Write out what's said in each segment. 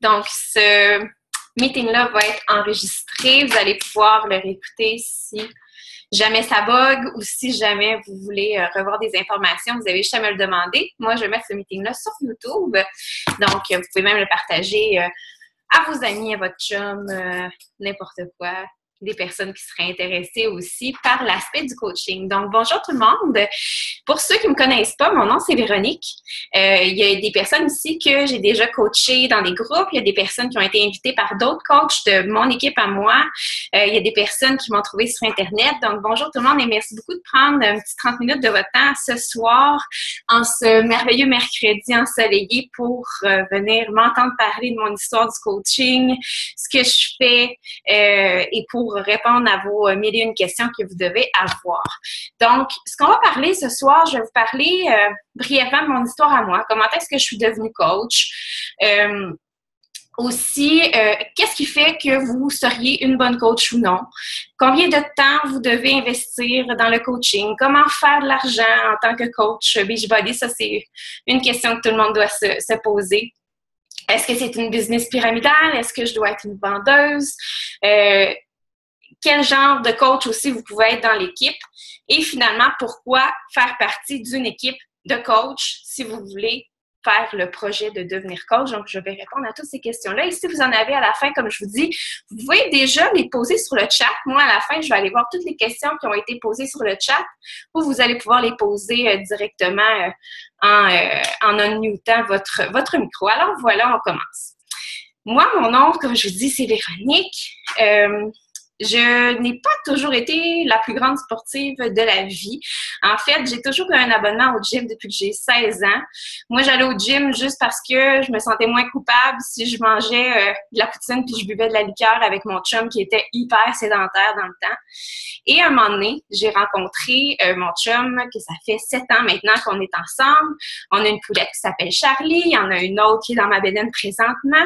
Donc, ce meeting-là va être enregistré. Vous allez pouvoir le réécouter si jamais ça bug ou si jamais vous voulez revoir des informations. Vous avez juste à me le demander. Moi, je vais mettre ce meeting-là sur YouTube. Donc, vous pouvez même le partager à vos amis, à votre chum, n'importe quoi. Des personnes qui seraient intéressées aussi par l'aspect du coaching. Donc, bonjour tout le monde. Pour ceux qui ne me connaissent pas, mon nom, c'est Véronique. Il y a des personnes ici que j'ai déjà coachées dans des groupes. Il y a des personnes qui ont été invitées par d'autres coachs de mon équipe à moi. Il y a des personnes qui m'ont trouvée sur Internet. Donc, bonjour tout le monde et merci beaucoup de prendre un petit 30 minutes de votre temps ce soir, en ce merveilleux mercredi ensoleillé pour venir m'entendre parler de mon histoire du coaching, ce que je fais et pour répondre à vos mille et une questions que vous devez avoir. Donc, ce qu'on va parler ce soir, je vais vous parler brièvement de mon histoire à moi, comment est-ce que je suis devenue coach. Aussi, qu'est-ce qui fait que vous seriez une bonne coach ou non? Combien de temps vous devez investir dans le coaching? Comment faire de l'argent en tant que coach Beachbody? Ça, c'est une question que tout le monde doit se poser. Est-ce que c'est une business pyramidale? Est-ce que je dois être une vendeuse? Quel genre de coach aussi vous pouvez être dans l'équipe? Et finalement, pourquoi faire partie d'une équipe de coach si vous voulez faire le projet de devenir coach? Donc, je vais répondre à toutes ces questions-là. Et si vous en avez à la fin, comme je vous dis, vous pouvez déjà les poser sur le chat. Moi, à la fin, je vais aller voir toutes les questions qui ont été posées sur le chat ou vous allez pouvoir les poser directement en unmutant votre micro. Alors, voilà, on commence. Moi, mon nom, comme je vous dis, c'est Véronique. Je n'ai pas toujours été la plus grande sportive de la vie. En fait, j'ai toujours eu un abonnement au gym depuis que j'ai 16 ans. Moi, j'allais au gym juste parce que je me sentais moins coupable si je mangeais de la poutine puis je buvais de la liqueur avec mon chum qui était hyper sédentaire dans le temps. Et à un moment donné, j'ai rencontré mon chum, que ça fait 7 ans maintenant qu'on est ensemble. On a une poulette qui s'appelle Charlie. Il y en a une autre qui est dans ma bédaine présentement.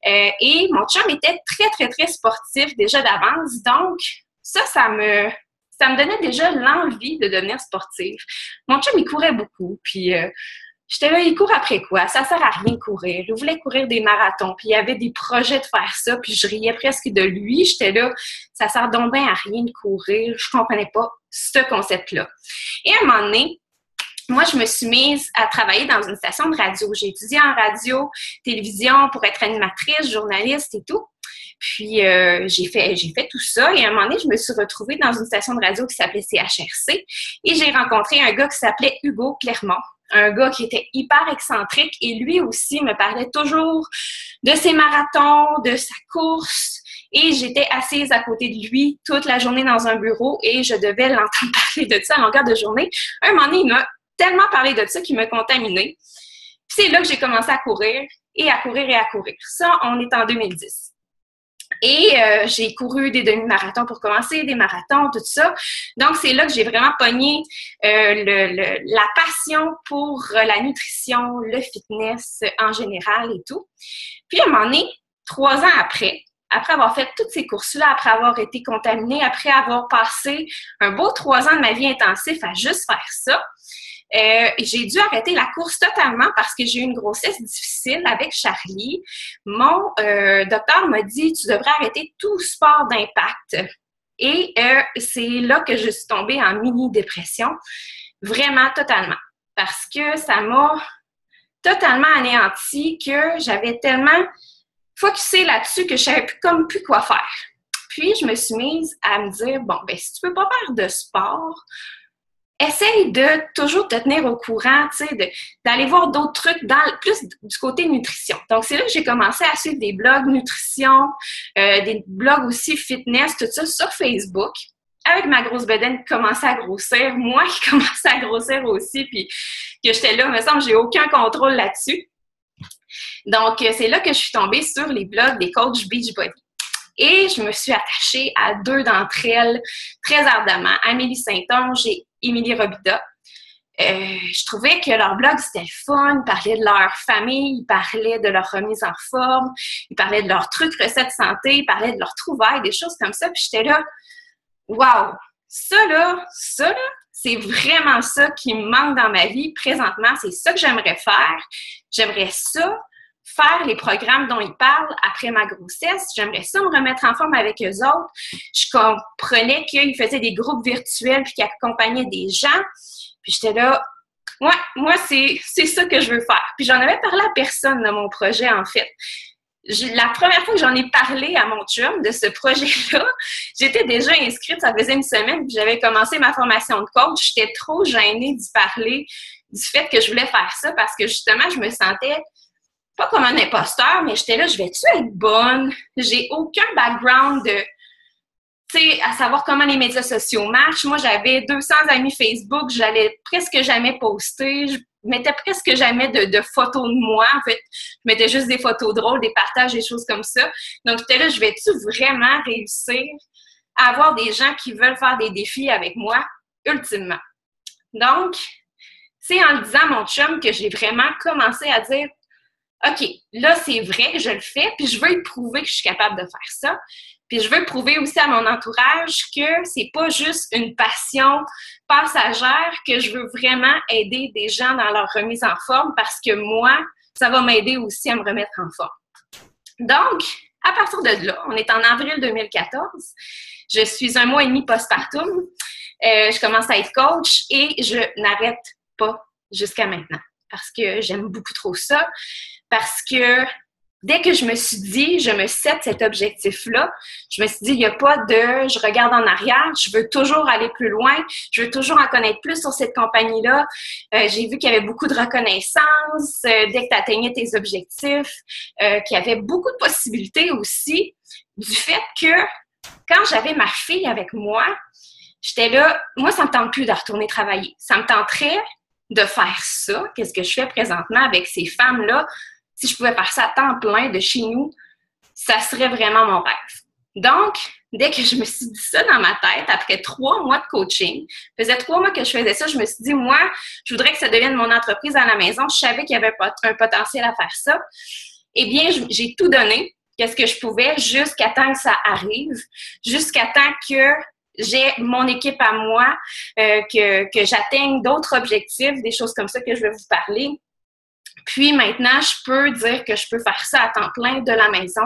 Et mon chum était très, très, très sportif déjà d'avance. Donc, ça me donnait déjà l'envie de devenir sportive. Mon chum, il courait beaucoup. Puis, j'étais là, il court après quoi? Ça sert à rien de courir. Il voulait courir des marathons, puis il y avait des projets de faire ça, puis je riais presque de lui. J'étais là, ça sert donc bien à rien de courir. Je comprenais pas ce concept-là. Et à un moment donné, moi, je me suis mise à travailler dans une station de radio. J'ai étudié en radio, télévision pour être animatrice, journaliste et tout. Puis, j'ai fait tout ça et à un moment donné, je me suis retrouvée dans une station de radio qui s'appelait CHRC et j'ai rencontré un gars qui s'appelait Hugo Clermont. Un gars qui était hyper excentrique et lui aussi me parlait toujours de ses marathons, de sa course. Et j'étais assise à côté de lui toute la journée dans un bureau et je devais l'entendre parler de ça à longueur de journée. Un moment donné, il m'a tellement parlé de ça qu'il m'a contaminée. Puis c'est là que j'ai commencé à courir et à courir et à courir. Ça, on est en 2010. Et j'ai couru des demi-marathons pour commencer, des marathons, tout ça. Donc, c'est là que j'ai vraiment pogné la passion pour la nutrition, le fitness en général et tout. Puis, à un moment donné, 3 ans après avoir fait toutes ces courses-là, après avoir été contaminée, après avoir passé un beau 3 ans de ma vie intensif à juste faire ça, j'ai dû arrêter la course totalement parce que j'ai eu une grossesse difficile avec Charlie. Mon docteur m'a dit « Tu devrais arrêter tout sport d'impact ». Et c'est là que je suis tombée en mini-dépression, vraiment totalement, parce que ça m'a totalement anéantie, que j'avais tellement focusé là-dessus que je savais plus quoi faire. Puis, je me suis mise à me dire « Bon, ben si tu peux pas faire de sport, essaye de toujours te tenir au courant, tu sais, d'aller voir d'autres trucs plus du côté nutrition. » Donc, c'est là que j'ai commencé à suivre des blogs nutrition, des blogs aussi fitness, tout ça sur Facebook. Avec ma grosse bedaine qui commençait à grossir, moi qui commençais à grossir aussi, puis que j'étais là, il me semble que j'ai aucun contrôle là-dessus. Donc, c'est là que je suis tombée sur les blogs des coachs Beachbody. Et je me suis attachée à 2 d'entre elles très ardemment, Amélie Saint-Onge et Émilie Robida. Je trouvais que leur blog, c'était fun. Ils parlaient de leur famille, ils parlaient de leur remise en forme, ils parlaient de leurs trucs recettes santé, ils parlaient de leurs trouvailles, des choses comme ça. Puis j'étais là, wow! Ça là, c'est vraiment ça qui me manque dans ma vie présentement. C'est ça que j'aimerais faire. J'aimerais ça faire les programmes dont ils parlent après ma grossesse. J'aimerais ça me remettre en forme avec eux autres. Je comprenais qu'ils faisaient des groupes virtuels puis qu'ils accompagnaient des gens. Puis j'étais là, ouais, moi, c'est ça que je veux faire. Puis j'en avais parlé à personne de mon projet, en fait. La première fois que j'en ai parlé à mon chum de ce projet-là, j'étais déjà inscrite, ça faisait une semaine, puis j'avais commencé ma formation de coach. J'étais trop gênée d'y parler du fait que je voulais faire ça parce que justement, je me sentais pas comme un imposteur, mais j'étais là, je vais-tu être bonne? J'ai aucun background de, tu sais, à savoir comment les médias sociaux marchent. Moi, j'avais 200 amis Facebook, j'allais presque jamais poster, je mettais presque jamais de photos de moi. En fait, je mettais juste des photos drôles, des partages, des choses comme ça. Donc, j'étais là, je vais-tu vraiment réussir à avoir des gens qui veulent faire des défis avec moi, ultimement? Donc, c'est en le disant à mon chum que j'ai vraiment commencé à dire OK, là, c'est vrai que je le fais, puis je veux lui prouver que je suis capable de faire ça. Puis je veux prouver aussi à mon entourage que c'est pas juste une passion passagère, que je veux vraiment aider des gens dans leur remise en forme parce que moi, ça va m'aider aussi à me remettre en forme. Donc, à partir de là, on est en avril 2014, je suis 1 mois et demi postpartum, je commence à être coach et je n'arrête pas jusqu'à maintenant parce que j'aime beaucoup trop ça. Parce que dès que je me suis dit, je me set cet objectif-là, je me suis dit, il n'y a pas de, je regarde en arrière, je veux toujours aller plus loin, je veux toujours en connaître plus sur cette compagnie-là. J'ai vu qu'il y avait beaucoup de reconnaissance dès que tu atteignais tes objectifs, qu'il y avait beaucoup de possibilités aussi du fait que quand j'avais ma fille avec moi, j'étais là, moi, ça me tente plus de retourner travailler. Ça me tenterait de faire ça, qu'est-ce que je fais présentement avec ces femmes-là. Si je pouvais faire ça à temps plein de chez nous, ça serait vraiment mon rêve. Donc, dès que je me suis dit ça dans ma tête, après 3 mois de coaching, ça faisait 3 mois que je faisais ça, je me suis dit, moi, je voudrais que ça devienne mon entreprise à la maison. Je savais qu'il y avait un potentiel à faire ça. Eh bien, j'ai tout donné, qu'est-ce que je pouvais, jusqu'à temps que ça arrive, jusqu'à temps que j'ai mon équipe à moi, que j'atteigne d'autres objectifs, des choses comme ça que je vais vous parler. Puis maintenant, je peux dire que je peux faire ça à temps plein de la maison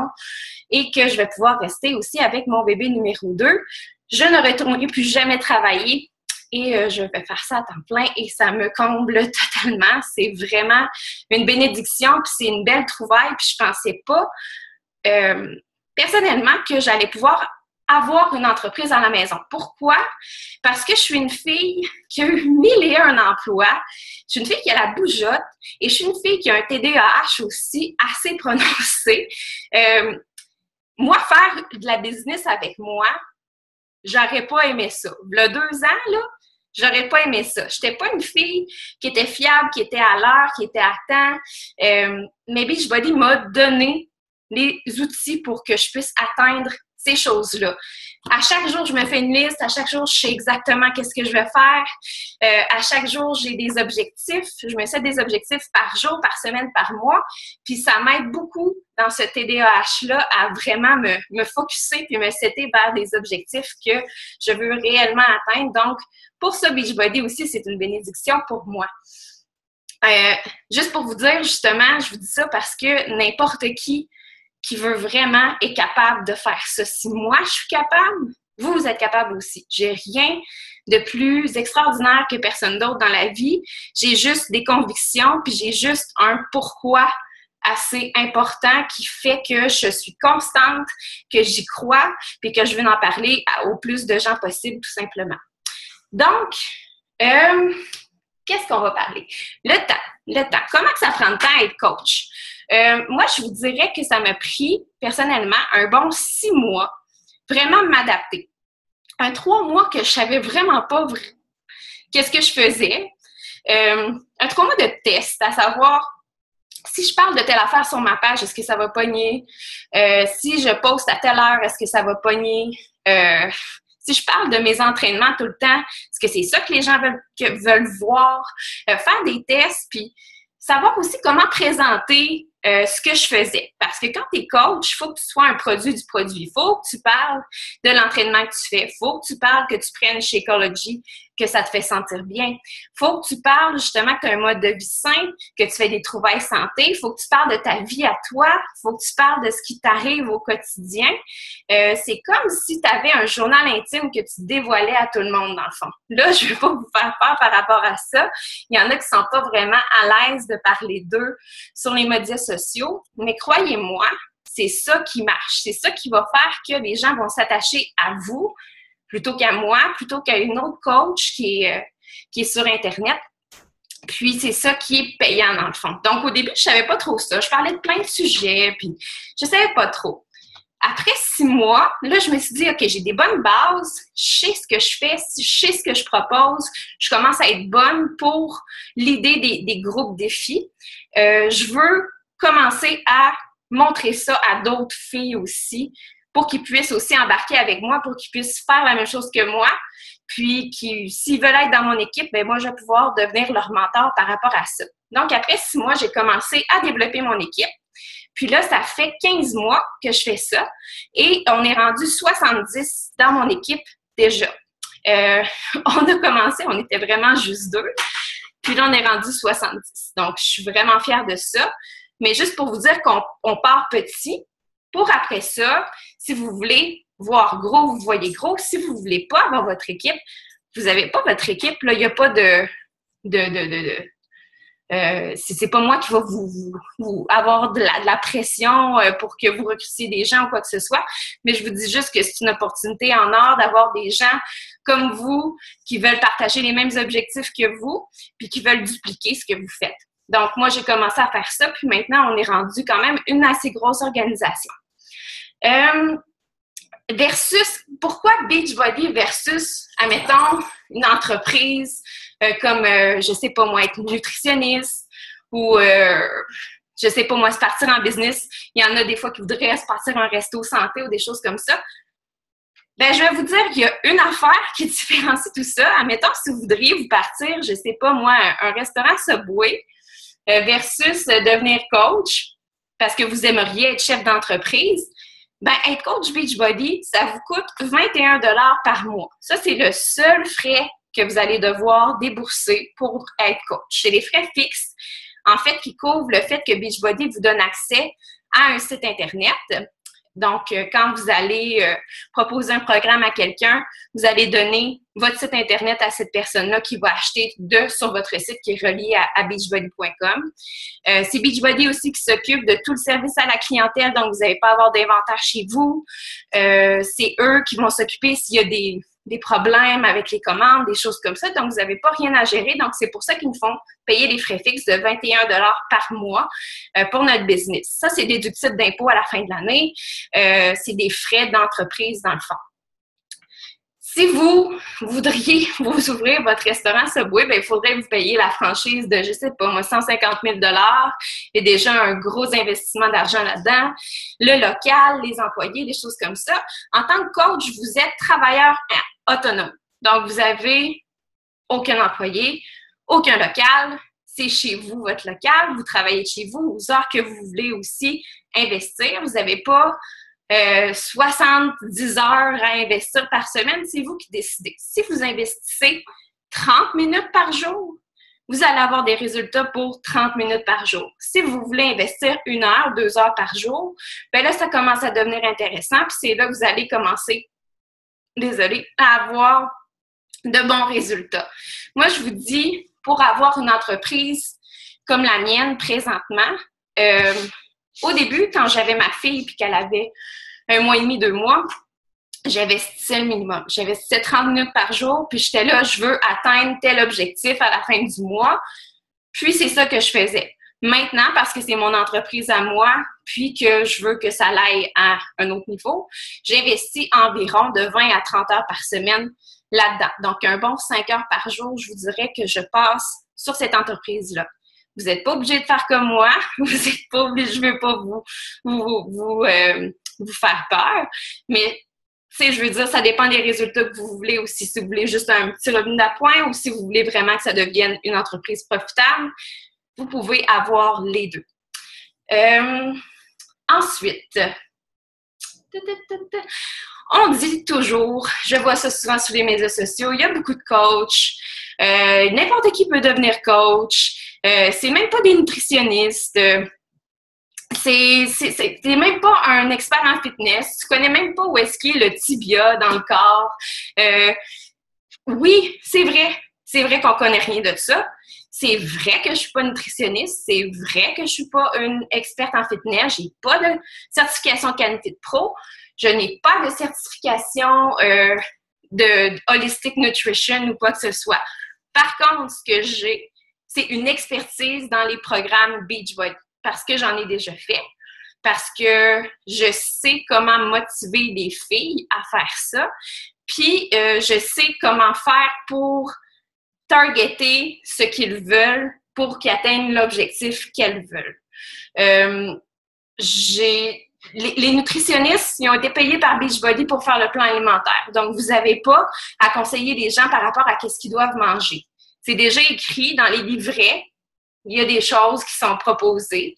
et que je vais pouvoir rester aussi avec mon bébé numéro 2. Je ne retournerai plus jamais travailler et je vais faire ça à temps plein et ça me comble totalement. C'est vraiment une bénédiction puis c'est une belle trouvaille puis je pensais pas personnellement que j'allais pouvoir avoir une entreprise à la maison. Pourquoi? Parce que je suis une fille qui a eu 1001 emplois. Je suis une fille qui a la bougeotte et je suis une fille qui a un TDAH aussi assez prononcé. Moi, faire de la business avec moi, j'aurais pas aimé ça. Il y a 2 ans, là, j'aurais pas aimé ça. J'étais pas une fille qui était fiable, qui était à l'heure, qui était à temps. Mais Beachbody m'a donné les outils pour que je puisse atteindre ces choses-là. À chaque jour, je me fais une liste. À chaque jour, je sais exactement qu'est-ce que je vais faire. À chaque jour, j'ai des objectifs. Je me set des objectifs par jour, par semaine, par mois. Puis ça m'aide beaucoup dans ce TDAH-là à vraiment me focusser puis me setter vers des objectifs que je veux réellement atteindre. Donc, pour ça, Beachbody aussi, c'est une bénédiction pour moi. Juste pour vous dire, justement, je vous dis ça parce que n'importe qui veut vraiment est capable de faire ça. Si moi, je suis capable, vous êtes capable aussi. J'ai rien de plus extraordinaire que personne d'autre dans la vie. J'ai juste des convictions, puis j'ai juste un pourquoi assez important qui fait que je suis constante, que j'y crois, puis que je veux en parler au plus de gens possible, tout simplement. Donc, qu'est-ce qu'on va parler? Le temps. Comment que ça prend le temps à être coach? Moi, je vous dirais que ça m'a pris, personnellement, un bon 6 mois, vraiment m'adapter. Un 3 mois que je savais vraiment pas qu'est-ce que je faisais. Un 3 mois de test, à savoir, si je parle de telle affaire sur ma page, est-ce que ça va pogner? Si je poste à telle heure, est-ce que ça va pogner? Si je parle de mes entraînements tout le temps, est-ce que c'est ça que les gens veulent voir? Faire des tests, puis savoir aussi comment présenter ce que je faisais. Parce que quand tu es coach, il faut que tu sois un produit du produit. Il faut que tu parles de l'entraînement que tu fais. Il faut que tu parles que tu prennes Shakeology, que ça te fait sentir bien. Faut que tu parles justement que tu as un mode de vie sain, que tu fais des trouvailles santé. Faut que tu parles de ta vie à toi. Faut que tu parles de ce qui t'arrive au quotidien. C'est comme si tu avais un journal intime que tu dévoilais à tout le monde, dans le fond. Là, je ne vais pas vous faire peur par rapport à ça. Il y en a qui ne sont pas vraiment à l'aise de parler d'eux sur les médias sociaux. Mais croyez-moi, c'est ça qui marche. C'est ça qui va faire que les gens vont s'attacher à vous plutôt qu'à moi, plutôt qu'à une autre coach qui est sur Internet. Puis, c'est ça qui est payant, dans le fond. Donc, au début, je savais pas trop ça. Je parlais de plein de sujets, puis je savais pas trop. Après 6 mois, là, je me suis dit, OK, j'ai des bonnes bases, je sais ce que je fais, je sais ce que je propose, je commence à être bonne pour l'idée des groupes défis. Je veux commencer à montrer ça à d'autres filles aussi, pour qu'ils puissent aussi embarquer avec moi, pour qu'ils puissent faire la même chose que moi. Puis, s'ils veulent être dans mon équipe, ben moi, je vais pouvoir devenir leur mentor par rapport à ça. Donc, après 6 mois, j'ai commencé à développer mon équipe. Puis là, ça fait 15 mois que je fais ça. Et on est rendu 70 dans mon équipe déjà. On a commencé, on était vraiment juste 2. Puis là, on est rendu 70. Donc, je suis vraiment fière de ça. Mais juste pour vous dire qu'on part petit, pour après ça, si vous voulez voir gros, vous voyez gros. Si vous ne voulez pas avoir votre équipe, vous n'avez pas votre équipe, là, il n'y a pas c'est pas moi qui va vous avoir de la pression pour que vous recrutiez des gens ou quoi que ce soit, mais je vous dis juste que c'est une opportunité en or d'avoir des gens comme vous qui veulent partager les mêmes objectifs que vous puis qui veulent dupliquer ce que vous faites. Donc, moi, j'ai commencé à faire ça, puis maintenant, on est rendu quand même une assez grosse organisation. Pourquoi Beachbody versus, admettons, une entreprise comme, je sais pas moi, être nutritionniste ou, je sais pas moi, se partir en business. Il y en a des fois qui voudraient se partir un resto santé ou des choses comme ça. Ben, je vais vous dire qu'il y a une affaire qui différencie tout ça. Admettons, si vous voudriez vous partir, je sais pas moi, un restaurant Subway versus devenir coach parce que vous aimeriez être chef d'entreprise. Ben, être coach Beachbody, ça vous coûte 21 $ par mois. Ça, c'est le seul frais que vous allez devoir débourser pour être coach. C'est les frais fixes, en fait, qui couvrent le fait que Beachbody vous donne accès à un site Internet. Donc, quand vous allez proposer un programme à quelqu'un, vous allez donner votre site Internet à cette personne-là qui va acheter sur votre site qui est relié à beachbody.com. C'est Beachbody aussi qui s'occupe de tout le service à la clientèle, donc vous n'allez pas avoir d'inventaire chez vous. C'est eux qui vont s'occuper s'il y a des problèmes avec les commandes, des choses comme ça. Donc, vous n'avez pas rien à gérer. Donc, c'est pour ça qu'ils nous font payer les frais fixes de 21 $ par mois pour notre business. Ça, c'est déductible d'impôt à la fin de l'année. C'est des frais d'entreprise dans le fond. Si vous voudriez vous ouvrir votre restaurant Subway, ben, il faudrait vous payer la franchise de, je sais pas moi, 150 000 $. Il y a déjà un gros investissement d'argent là-dedans. Le local, les employés, des choses comme ça. En tant que coach, vous êtes travailleur autonome. Donc, vous avez aucun employé, aucun local. C'est chez vous, votre local. Vous travaillez de chez vous aux heures que vous voulez aussi investir. Vous n'avez pas 70 heures à investir par semaine, c'est vous qui décidez. Si vous investissez 30 minutes par jour, vous allez avoir des résultats pour 30 minutes par jour. Si vous voulez investir 1 heure, 2 heures par jour, ben là, ça commence à devenir intéressant, puis c'est là que vous allez commencer, à avoir de bons résultats. Moi, je vous dis, pour avoir une entreprise comme la mienne présentement, au début, quand j'avais ma fille puis qu'elle avait 1 mois et demi, 2 mois, j'investissais le minimum. J'investissais 30 minutes par jour, puis j'étais là, je veux atteindre tel objectif à la fin du mois. Puis c'est ça que je faisais. Maintenant, parce que c'est mon entreprise à moi, puis que je veux que ça aille à un autre niveau, j'investis environ de 20 à 30 heures par semaine là-dedans. Donc, un bon 5 heures par jour, je vous dirais que je passe sur cette entreprise-là. Vous n'êtes pas obligé de faire comme moi. Vous n'êtes pas obligé, je ne veux pas vous faire peur. Mais, tu sais, je veux dire, ça dépend des résultats que vous voulez aussi. Si vous voulez juste un petit revenu d'appoint ou si vous voulez vraiment que ça devienne une entreprise profitable, vous pouvez avoir les deux. Ensuite, On dit toujours, je vois ça souvent sur les médias sociaux, il y a beaucoup de coachs, n'importe qui peut devenir coach, c'est même pas des nutritionnistes, c'est même pas un expert en fitness, tu connais même pas où est-ce qu'il est le tibia dans le corps. Oui, c'est vrai qu'on connaît rien de ça. C'est vrai que je suis pas nutritionniste, c'est vrai que je suis pas une experte en fitness, j'ai pas de certification qualité de pro, je n'ai pas de certification de holistic nutrition ou quoi que ce soit. Par contre, ce que j'ai, c'est une expertise dans les programmes Beachbody parce que j'en ai déjà fait, parce que je sais comment motiver les filles à faire ça, puis je sais comment faire pour targeter ce qu'ils veulent pour qu'ils atteignent l'objectif qu'elles veulent. Les nutritionnistes, ils ont été payés par Beachbody pour faire le plan alimentaire. Donc, vous n'avez pas à conseiller les gens par rapport à ce qu'ils doivent manger. C'est déjà écrit dans les livrets. Il y a des choses qui sont proposées.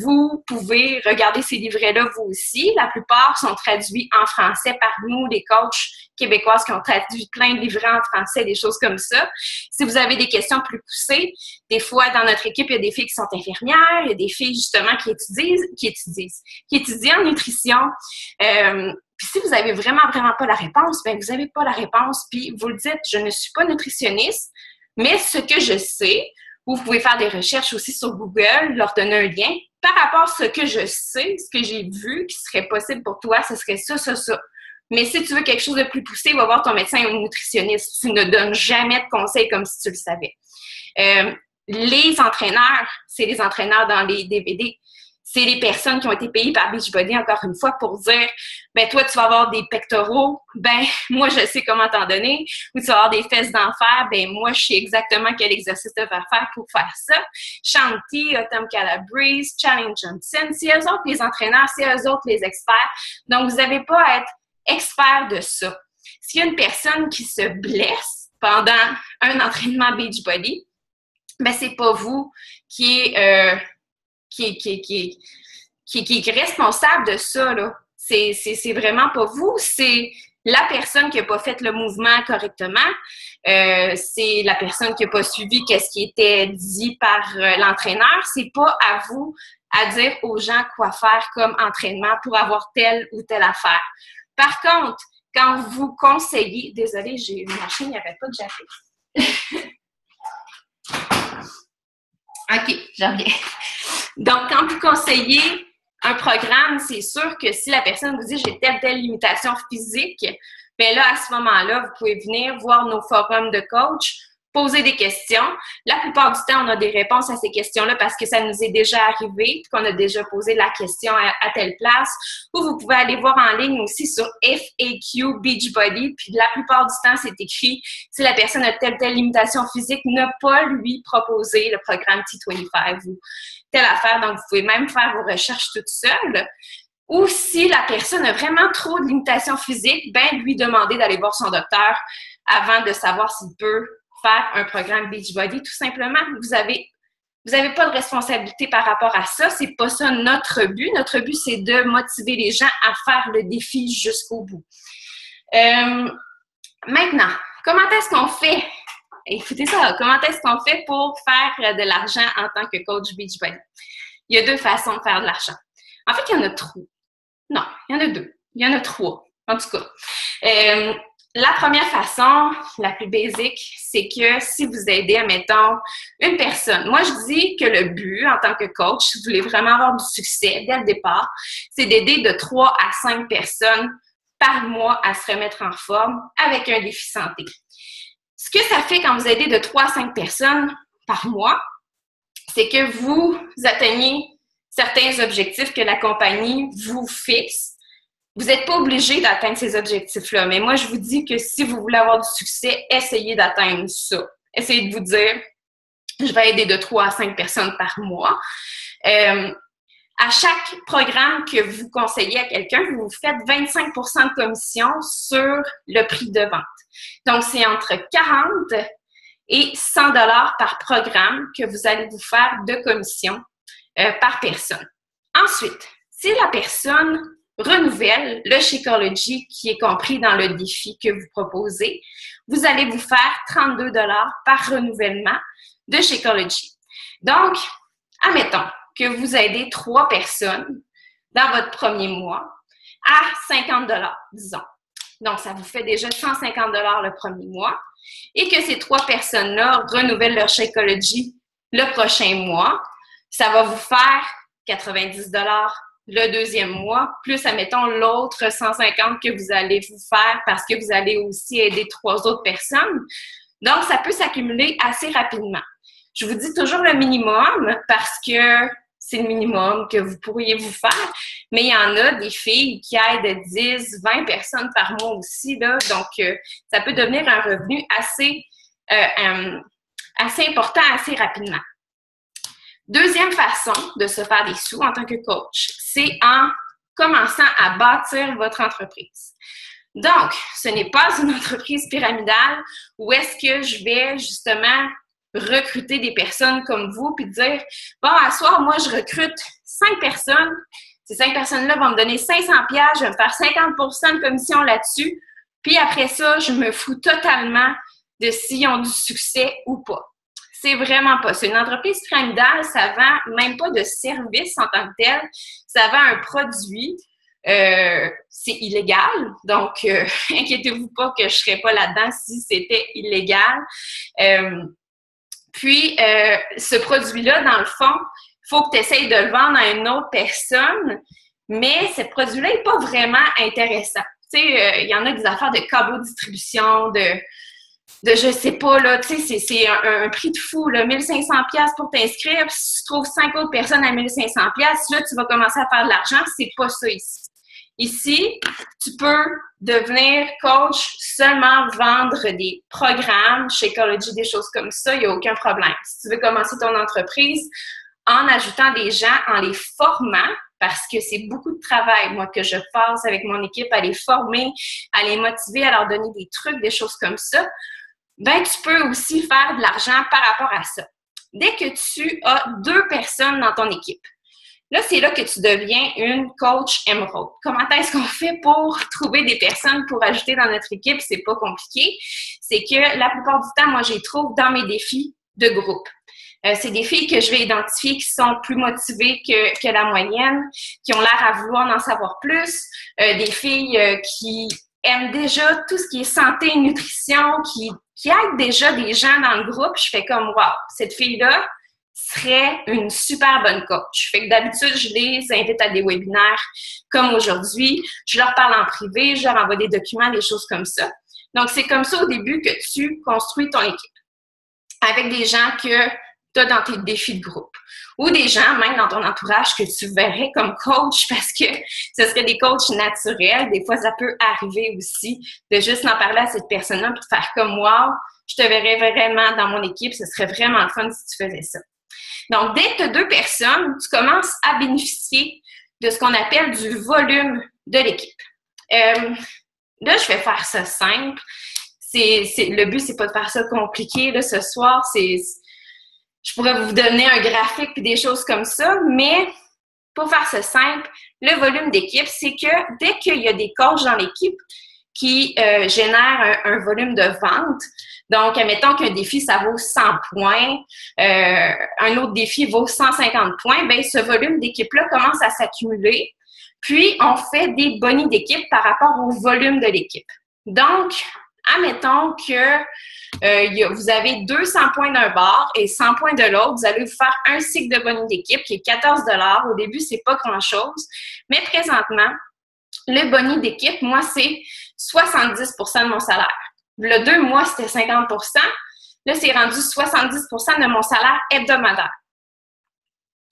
Vous pouvez regarder ces livrets-là, vous aussi. La plupart sont traduits en français par nous, les coachs québécoises qui ont traduit plein de livrets en français, des choses comme ça. Si vous avez des questions plus poussées, des fois, dans notre équipe, il y a des filles qui sont infirmières, il y a des filles, justement, qui étudient en nutrition. Puis si vous n'avez vraiment pas la réponse, bien, vous n'avez pas la réponse, puis vous le dites, je ne suis pas nutritionniste, mais ce que je sais, vous pouvez faire des recherches aussi sur Google, leur donner un lien. Par rapport à ce que je sais, ce que j'ai vu qui serait possible pour toi, ce serait ça, ça, ça. Mais si tu veux quelque chose de plus poussé, va voir ton médecin ou nutritionniste. Tu ne donnes jamais de conseils comme si tu le savais. Les entraîneurs, c'est les entraîneurs dans les DVD. C'est les personnes qui ont été payées par Beachbody, encore une fois, pour dire, ben toi, tu vas avoir des pectoraux, ben moi, je sais comment t'en donner, ou tu vas avoir des fesses d'enfer, ben moi, je sais exactement quel exercice te faire pour faire ça. Shanti, Autumn Calabrese, Challenge Johnson, c'est eux autres les entraîneurs, c'est eux autres les experts. Donc, vous n'avez pas à être expert de ça. S'il y a une personne qui se blesse pendant un entraînement Beachbody, ben c'est pas vous qui est responsable de ça, là. C'est vraiment pas vous, c'est la personne qui n'a pas fait le mouvement correctement, c'est la personne qui n'a pas suivi ce qui était dit par l'entraîneur. C'est pas à vous à dire aux gens quoi faire comme entraînement pour avoir telle ou telle affaire. Par contre, quand vous conseillez... Désolée, j'ai une machine, il n'y avait pas de japper. OK, j'en reviens. Donc, quand vous conseillez un programme, c'est sûr que si la personne vous dit « j'ai telle limitation physique », bien là, à ce moment-là, vous pouvez venir voir nos forums de coach, poser des questions. La plupart du temps, on a des réponses à ces questions-là parce que ça nous est déjà arrivé, qu'on a déjà posé la question à telle place. Ou vous pouvez aller voir en ligne aussi sur FAQ Beachbody. Puis la plupart du temps, c'est écrit si la personne a telle limitation physique, ne pas lui proposer le programme T25 ou telle affaire. Donc, vous pouvez même faire vos recherches toute seule. Ou si la personne a vraiment trop de limitations physiques, ben lui demander d'aller voir son docteur avant de savoir s'il peut faire un programme Beachbody, tout simplement. Vous avez pas de responsabilité par rapport à ça. C'est pas ça notre but. Notre but, c'est de motiver les gens à faire le défi jusqu'au bout. Maintenant, comment est-ce qu'on fait? Écoutez ça, comment est-ce qu'on fait pour faire de l'argent en tant que coach Beachbody? Il y a deux façons de faire de l'argent. En fait, il y en a trois. Non, il y en a deux. Il y en a trois, en tout cas. La première façon, la plus basique, c'est que si vous aidez, admettons, une personne. Moi, je dis que le but, en tant que coach, si vous voulez vraiment avoir du succès dès le départ, c'est d'aider de 3 à 5 personnes par mois à se remettre en forme avec un défi santé. Ce que ça fait quand vous aidez de 3 à 5 personnes par mois, c'est que vous atteignez certains objectifs que la compagnie vous fixe. Vous n'êtes pas obligé d'atteindre ces objectifs-là, mais moi, je vous dis que si vous voulez avoir du succès, essayez d'atteindre ça. Essayez de vous dire, je vais aider de 3 à 5 personnes par mois. À chaque programme que vous conseillez à quelqu'un, vous faites 25 de commission sur le prix de vente. Donc, c'est entre 40 et 100 $ par programme que vous allez vous faire de commission par personne. Ensuite, si la personne renouvellent le Shakeology qui est compris dans le défi que vous proposez, vous allez vous faire 32 $ par renouvellement de Shakeology. Donc, admettons que vous aidez 3 personnes dans votre premier mois à 50 $, disons. Donc, ça vous fait déjà 150 $ le premier mois et que ces 3 personnes-là renouvellent leur Shakeology le prochain mois. Ça va vous faire 90 $ le deuxième mois, plus, admettons, l'autre 150 que vous allez vous faire parce que vous allez aussi aider 3 autres personnes. Donc, ça peut s'accumuler assez rapidement. Je vous dis toujours le minimum parce que c'est le minimum que vous pourriez vous faire, mais il y en a des filles qui aident 10, 20 personnes par mois aussi, là, donc ça peut devenir un revenu assez important assez rapidement. Deuxième façon de se faire des sous en tant que coach, c'est en commençant à bâtir votre entreprise. Donc, ce n'est pas une entreprise pyramidale où est-ce que je vais justement recruter des personnes comme vous puis dire, bon, à soir, moi, je recrute 5 personnes. Ces 5 personnes-là vont me donner 500$, je vais me faire 50% de commission là-dessus. Puis après ça, je me fous totalement de s'ils ont du succès ou pas. C'est vraiment pas ça. Une entreprise pyramidale, ça vend même pas de service en tant que tel. Ça vend un produit. C'est illégal. Donc, inquiétez-vous pas que je serais pas là-dedans si c'était illégal. Puis, ce produit-là, dans le fond, il faut que tu essayes de le vendre à une autre personne, mais ce produit-là n'est pas vraiment intéressant. Tu sais, il y en a des affaires de câble distribution, de je sais pas, là, tu sais, c'est un prix de fou, là, 1500$ pour t'inscrire, puis si tu trouves 5 autres personnes à 1500$, là, tu vas commencer à faire de l'argent, c'est pas ça ici. Ici, tu peux devenir coach, seulement vendre des programmes, Shakeology, des choses comme ça, il n'y a aucun problème. Si tu veux commencer ton entreprise en ajoutant des gens, en les formant, parce que c'est beaucoup de travail, moi, que je passe avec mon équipe à les former, à les motiver, à leur donner des trucs, des choses comme ça, ben tu peux aussi faire de l'argent par rapport à ça. Dès que tu as 2 personnes dans ton équipe, là, c'est là que tu deviens une coach émeraude. Comment est-ce qu'on fait pour trouver des personnes pour ajouter dans notre équipe? C'est pas compliqué. C'est que la plupart du temps, moi, je les trouve dans mes défis de groupe. C'est des filles que je vais identifier qui sont plus motivées que la moyenne, qui ont l'air à vouloir en savoir plus. Des filles qui aiment déjà tout ce qui est santé et nutrition, qui aident déjà des gens dans le groupe. Je fais comme, wow, cette fille-là serait une super bonne coach. Fait que d'habitude, je les invite à des webinaires comme aujourd'hui. Je leur parle en privé, je leur envoie des documents, des choses comme ça. Donc, c'est comme ça au début que tu construis ton équipe avec des gens que tu as dans tes défis de groupe ou des gens même dans ton entourage que tu verrais comme coach parce que ce serait des coachs naturels. Des fois, ça peut arriver aussi de juste en parler à cette personne-là et de faire comme « wow, je te verrais vraiment dans mon équipe, ce serait vraiment le fun si tu faisais ça ». Donc, dès que tu as 2 personnes, tu commences à bénéficier de ce qu'on appelle du volume de l'équipe. Là, je vais faire ça simple. Le but, c'est pas de faire ça compliqué. Là, ce soir, je pourrais vous donner un graphique et des choses comme ça, mais pour faire ça simple, le volume d'équipe, c'est que dès qu'il y a des coachs dans l'équipe qui génèrent un volume de vente, donc, admettons qu'un défi, ça vaut 100 points, un autre défi vaut 150 points, bien, ce volume d'équipe-là commence à s'accumuler, puis on fait des bonus d'équipe par rapport au volume de l'équipe. Donc, admettons que vous avez 200 points d'un bord et 100 points de l'autre, vous allez vous faire un cycle de bonus d'équipe qui est 14 $. Au début, c'est pas grand-chose, mais présentement, le bonus d'équipe, moi, c'est 70 % de mon salaire. Le 2 mois, c'était 50 %. Là, c'est rendu 70 % de mon salaire hebdomadaire.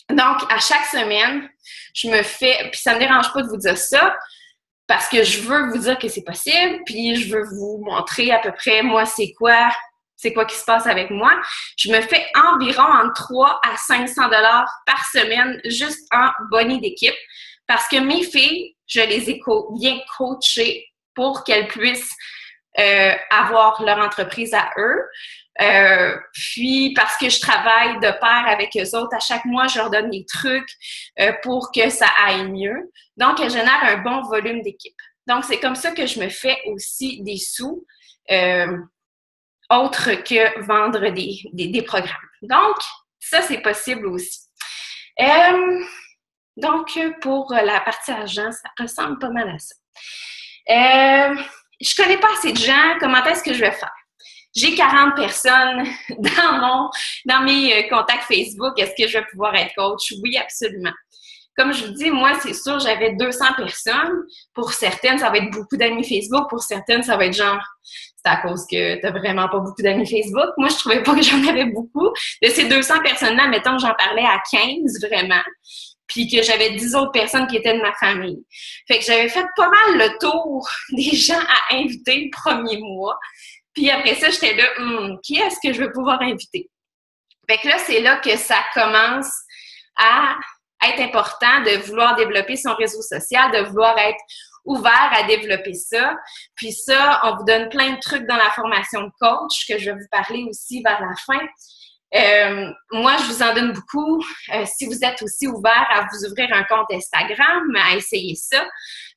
Donc, à chaque semaine, je me fais, puis ça ne me dérange pas de vous dire ça, parce que je veux vous dire que c'est possible, puis je veux vous montrer à peu près, moi, c'est quoi qui se passe avec moi. Je me fais environ entre 300 à 500 $ par semaine, juste en bonus d'équipe, parce que mes filles, je les ai bien coachées pour qu'elles puissent avoir leur entreprise à eux. Puis, parce que je travaille de pair avec eux autres, à chaque mois, je leur donne des trucs pour que ça aille mieux. Donc, elles génèrent un bon volume d'équipe. Donc, c'est comme ça que je me fais aussi des sous, autres que vendre des programmes. Donc, ça, c'est possible aussi. Donc, pour la partie argent, ça ressemble pas mal à ça. Je connais pas assez de gens. Comment est-ce que je vais faire? J'ai 40 personnes dans mes contacts Facebook. Est-ce que je vais pouvoir être coach? Oui, absolument. Comme je vous dis, moi, c'est sûr, j'avais 200 personnes. Pour certaines, ça va être beaucoup d'amis Facebook. Pour certaines, ça va être genre, c'est à cause que t'as vraiment pas beaucoup d'amis Facebook. Moi, je trouvais pas que j'en avais beaucoup. De ces 200 personnes-là, mettons que j'en parlais à 15, vraiment. Puis que j'avais 10 autres personnes qui étaient de ma famille. Fait que j'avais fait pas mal le tour des gens à inviter le premier mois. Puis après ça, j'étais là, qui est-ce que je vais pouvoir inviter? Fait que là, c'est là que ça commence à être important de vouloir développer son réseau social, de vouloir être ouvert à développer ça. Puis ça, on vous donne plein de trucs dans la formation de coach que je vais vous parler aussi vers la fin. Moi, je vous en donne beaucoup. Si vous êtes aussi ouvert à vous ouvrir un compte Instagram, à essayer ça,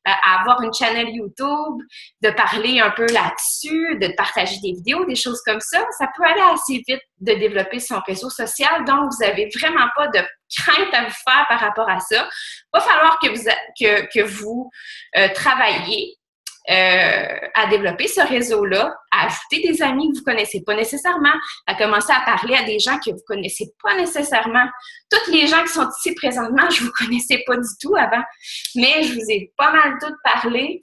à avoir une chaîne YouTube, de parler un peu là-dessus, de partager des vidéos, des choses comme ça peut aller assez vite de développer son réseau social. Donc, vous n'avez vraiment pas de crainte à vous faire par rapport à ça. Il va falloir que vous travailliez à développer ce réseau-là, à ajouter des amis que vous ne connaissez pas nécessairement, à commencer à parler à des gens que vous ne connaissez pas nécessairement. Toutes les gens qui sont ici présentement, je ne vous connaissais pas du tout avant, mais je vous ai pas mal toutes parlé.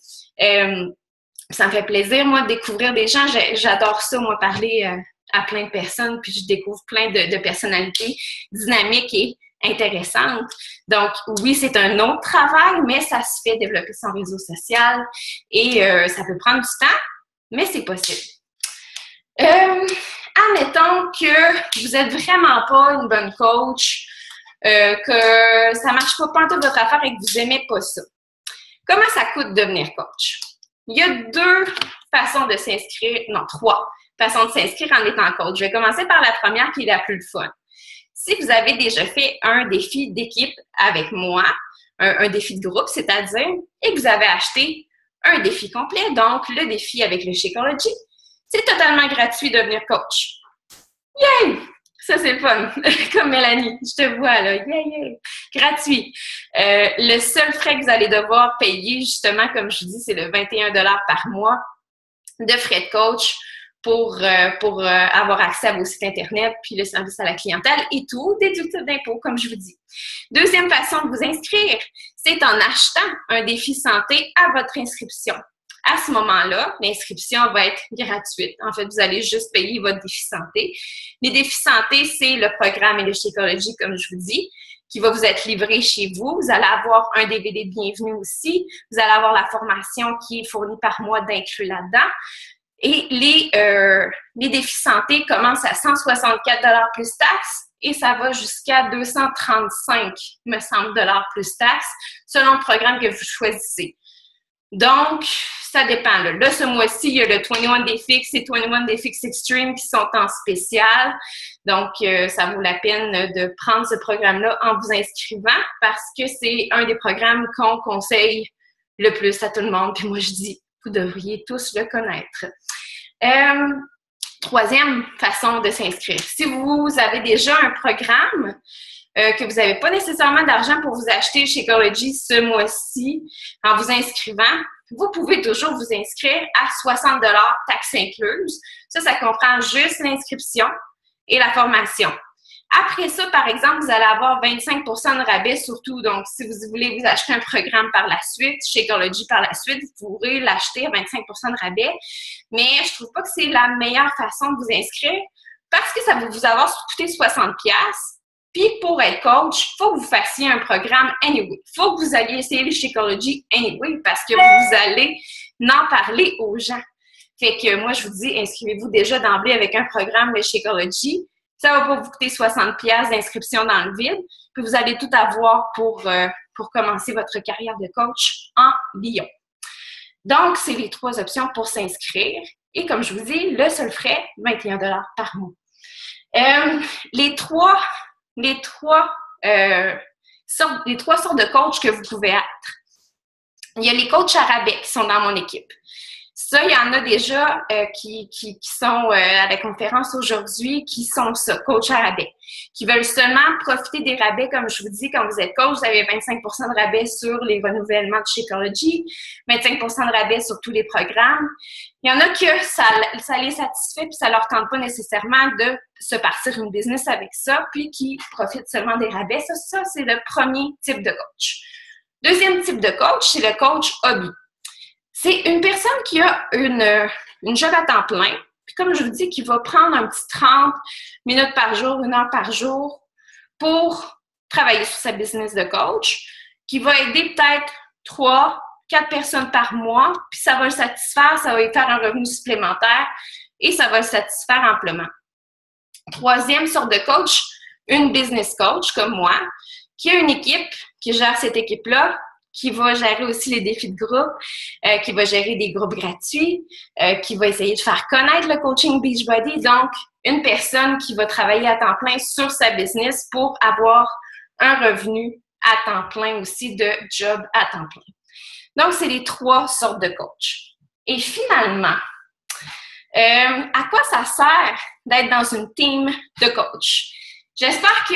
Ça me fait plaisir, moi, de découvrir des gens. J'adore ça, moi, parler à plein de personnes, puis je découvre plein de personnalités dynamiques et intéressante. Donc, oui, c'est un autre travail, mais ça se fait développer son réseau social et ça peut prendre du temps, mais c'est possible. Admettons que vous n'êtes vraiment pas une bonne coach, que ça ne marche pas de votre affaire et que vous n'aimez pas ça. Comment ça coûte de devenir coach? Il y a trois façons de s'inscrire en étant coach. Je vais commencer par la première qui est la plus fun. Si vous avez déjà fait un défi d'équipe avec moi, un défi de groupe, c'est-à-dire, et que vous avez acheté un défi complet, donc le défi avec le Shakeology, c'est totalement gratuit de devenir coach. Yay! Ça, c'est fun. Comme Mélanie, je te vois là. Yay! Gratuit. Le seul frais que vous allez devoir payer, justement, comme je dis, c'est le 21 $ par mois de frais de coach pour avoir accès à vos sites Internet, puis le service à la clientèle et tout, déductible d'impôts, comme je vous dis. Deuxième façon de vous inscrire, c'est en achetant un défi santé à votre inscription. À ce moment-là, l'inscription va être gratuite. En fait, vous allez juste payer votre défi santé. Les défis santé, c'est le programme et le Shakeology, comme je vous dis, qui va vous être livré chez vous. Vous allez avoir un DVD de bienvenue aussi. Vous allez avoir la formation qui est fournie par mois d'inclus là-dedans. Et les défis santé commencent à 164 $ plus taxes et ça va jusqu'à 235, me semble, dollars plus taxes, selon le programme que vous choisissez. Donc, ça dépend. Là, ce mois-ci, il y a le 21 Day Fix et 21 Day Fix Extreme qui sont en spécial. Donc, ça vaut la peine de prendre ce programme-là en vous inscrivant parce que c'est un des programmes qu'on conseille le plus à tout le monde. Puis moi, je dis, vous devriez tous le connaître. Troisième façon de s'inscrire. Si vous avez déjà un programme que vous n'avez pas nécessairement d'argent pour vous acheter chez Shakeology ce mois-ci, en vous inscrivant, vous pouvez toujours vous inscrire à 60 $, taxes incluses. Ça comprend juste l'inscription et la formation. Après ça, par exemple, vous allez avoir 25 % de rabais surtout. Donc, si vous voulez vous acheter un programme par la suite, Shakeology par la suite, vous pourrez l'acheter à 25 % de rabais. Mais je trouve pas que c'est la meilleure façon de vous inscrire parce que ça va vous avoir coûté 60 $. Puis, pour être coach, il faut que vous fassiez un programme anyway. Il faut que vous alliez essayer le Shakeology anyway parce que vous allez en parler aux gens. Fait que moi, je vous dis, inscrivez-vous déjà d'emblée avec un programme, le Shakeology. Ça va pas vous coûter 60 $ d'inscription dans le vide. Puis vous allez tout avoir pour commencer votre carrière de coach en Lyon. Donc, c'est les trois options pour s'inscrire. Et comme je vous dis, le seul frais, 21 $ par mois. Les trois sortes de coachs que vous pouvez être. Il y a les coachs à rabais qui sont dans mon équipe. Ça, il y en a déjà qui sont à la conférence aujourd'hui, qui sont ça, coach à rabais, qui veulent seulement profiter des rabais, comme je vous dis, quand vous êtes coach, vous avez 25 % de rabais sur les renouvellements de Shakeology, 25 % de rabais sur tous les programmes. Il y en a que ça les satisfait puis ça leur tente pas nécessairement de se partir une business avec ça, puis qui profitent seulement des rabais. Ça c'est le premier type de coach. Deuxième type de coach, c'est le coach hobby. C'est une personne qui a une job à temps plein, puis comme je vous dis, qui va prendre un petit 30 minutes par jour, 1 heure par jour pour travailler sur sa business de coach, qui va aider peut-être 3, 4 personnes par mois, puis ça va le satisfaire, ça va lui faire un revenu supplémentaire et ça va le satisfaire amplement. Troisième sorte de coach, une business coach comme moi, qui a une équipe, qui gère cette équipe-là, qui va gérer aussi les défis de groupe, qui va gérer des groupes gratuits, qui va essayer de faire connaître le coaching Beachbody. Donc, une personne qui va travailler à temps plein sur sa business pour avoir un revenu à temps plein aussi de job à temps plein. Donc, c'est les 3 sortes de coach. Et finalement, à quoi ça sert d'être dans une team de coach? J'espère que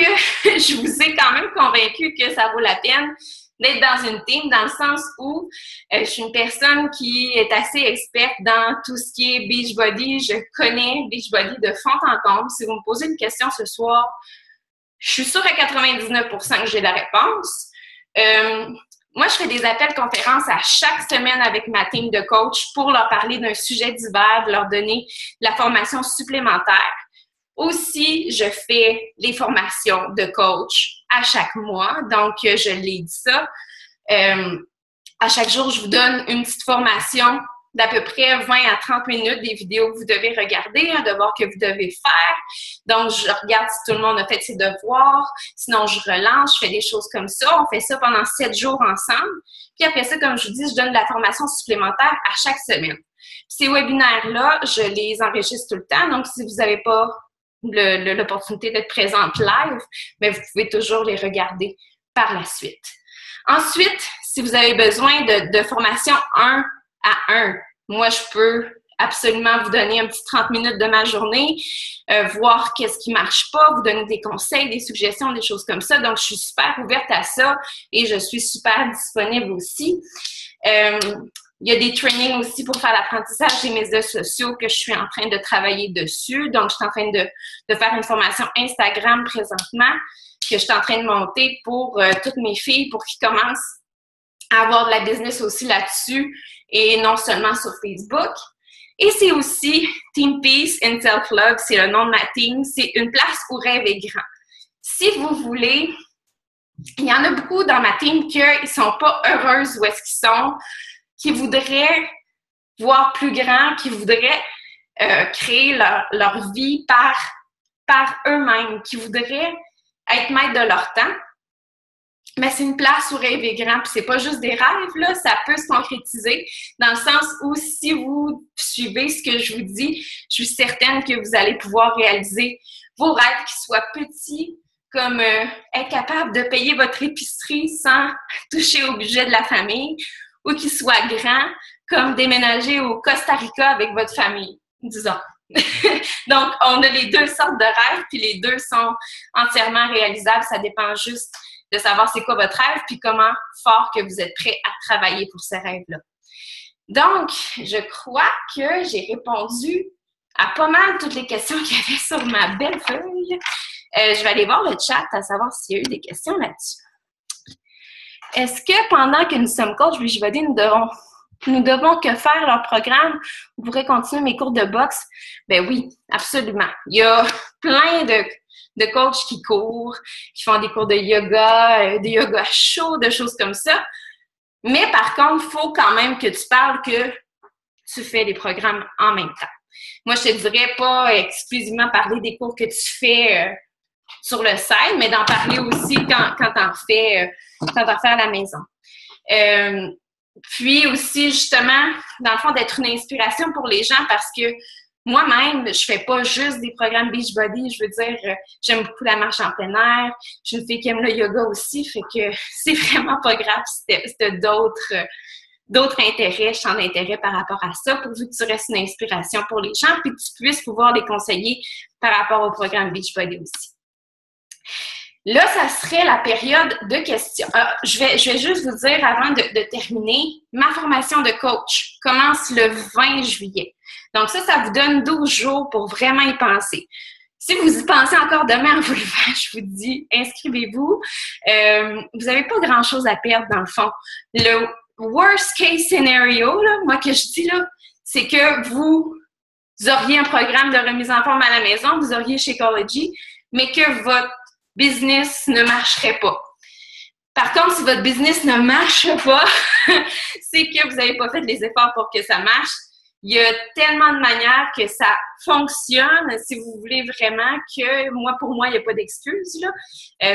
je vous ai quand même convaincu que ça vaut la peine d'être dans une team, dans le sens où je suis une personne qui est assez experte dans tout ce qui est Beachbody. Je connais Beachbody de fond en comble. Si vous me posez une question ce soir, je suis sûre à 99 % que j'ai la réponse. Moi, je fais des appels conférences à chaque semaine avec ma team de coach pour leur parler d'un sujet divers, de leur donner de la formation supplémentaire. Aussi, je fais les formations de coach à chaque mois. Donc, je l'ai dit ça. À chaque jour, je vous donne une petite formation d'à peu près 20 à 30 minutes, des vidéos que vous devez regarder, un devoir que vous devez faire. Donc, je regarde si tout le monde a fait ses devoirs. Sinon, je relance, je fais des choses comme ça. On fait ça pendant 7 jours ensemble. Puis après ça, comme je vous dis, je donne de la formation supplémentaire à chaque semaine. Puis ces webinaires-là, je les enregistre tout le temps. Donc, si vous n'avez pas l'opportunité d'être présente live, mais vous pouvez toujours les regarder par la suite. Ensuite, si vous avez besoin de formation 1 à 1, moi, je peux absolument vous donner un petit 30 minutes de ma journée, voir qu'est-ce qui marche pas, vous donner des conseils, des suggestions, des choses comme ça. Donc, je suis super ouverte à ça et je suis super disponible aussi. Il y a des trainings aussi pour faire l'apprentissage des médias sociaux que je suis en train de travailler dessus. Donc, je suis en train de faire une formation Instagram présentement que je suis en train de monter pour toutes mes filles pour qu'ils commencent à avoir de la business aussi là-dessus et non seulement sur Facebook. Et c'est aussi Team Peace and Self-Love, c'est le nom de ma team. C'est une place où rêve est grand. Si vous voulez, il y en a beaucoup dans ma team qui ne sont pas heureuses où est-ce qu'ils sont, qui voudraient voir plus grand, qui voudraient créer leur vie par eux-mêmes, qui voudraient être maîtres de leur temps. Mais c'est une place où rêve est grand, puis c'est pas juste des rêves, là, ça peut se concrétiser dans le sens où si vous suivez ce que je vous dis, je suis certaine que vous allez pouvoir réaliser vos rêves, qu'ils soient petits, comme être capable de payer votre épicerie sans toucher au budget de la famille, ou qu'ils soient grands, comme déménager au Costa Rica avec votre famille, disons. Donc, on a les 2 sortes de rêves, puis les 2 sont entièrement réalisables. Ça dépend juste de savoir c'est quoi votre rêve, puis comment fort que vous êtes prêt à travailler pour ce rêve-là. Donc, je crois que j'ai répondu à pas mal toutes les questions qu'il y avait sur ma belle feuille. Je vais aller voir le chat à savoir s'il y a eu des questions là-dessus. Est-ce que pendant que nous sommes coach Beachbody, nous devons que faire leur programme? Vous pourrez continuer mes cours de boxe? Ben oui, absolument. Il y a plein de coachs qui courent, qui font des cours de yoga chaud, de choses comme ça. Mais par contre, il faut quand même que tu parles que tu fais des programmes en même temps. Moi, je te dirais pas exclusivement parler des cours que tu fais sur le site, mais d'en parler aussi quand t'en fais à la maison. Puis aussi, justement, dans le fond, d'être une inspiration pour les gens parce que moi-même, je fais pas juste des programmes Beachbody. Je veux dire, j'aime beaucoup la marche en plein air. Je suis une fille qui aime le yoga aussi, fait que c'est vraiment pas grave si t'as d'autres intérêts, champs d'intérêt par rapport à ça, pourvu que tu restes une inspiration pour les gens, puis que tu puisses pouvoir les conseiller par rapport au programme Beachbody aussi. Là, ça serait la période de questions. Je vais juste vous dire, avant de terminer, ma formation de coach commence le 20 juillet. Donc ça vous donne 12 jours pour vraiment y penser. Si vous y pensez encore demain en vous levant, je vous dis, inscrivez-vous. Vous n'avez pas grand-chose à perdre dans le fond. Le worst case scenario, là, moi que je dis là, c'est que vous auriez un programme de remise en forme à la maison, vous auriez Shakeology, mais que votre business ne marcherait pas. Par contre, si votre business ne marche pas, c'est que vous n'avez pas fait les efforts pour que ça marche. Il y a tellement de manières que ça fonctionne. Si vous voulez vraiment que, pour moi, il n'y a pas d'excuse, là.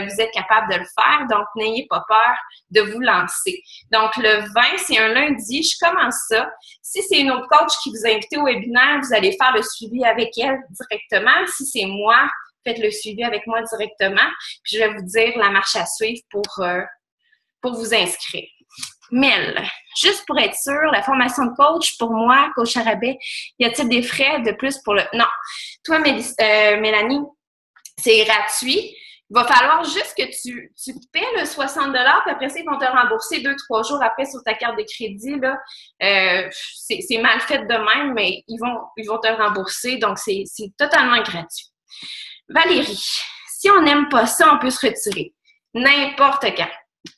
Vous êtes capable de le faire, donc n'ayez pas peur de vous lancer. Donc, le 20, c'est un lundi, je commence ça. Si c'est une autre coach qui vous a invité au webinaire, vous allez faire le suivi avec elle directement. Si c'est moi, faites le suivi avec moi directement. Puis, je vais vous dire la marche à suivre pour vous inscrire. Mel, juste pour être sûr, la formation de coach, pour moi, coach à rabais, y a-t-il des frais de plus pour le... Non. Toi, Mélanie, c'est gratuit. Il va falloir juste que tu paies le 60 $, puis après ça, ils vont te rembourser 2-3 jours après sur ta carte de crédit. Là. C'est mal fait de même, mais ils vont te rembourser, donc c'est totalement gratuit. Valérie, si on n'aime pas ça, on peut se retirer. N'importe quand.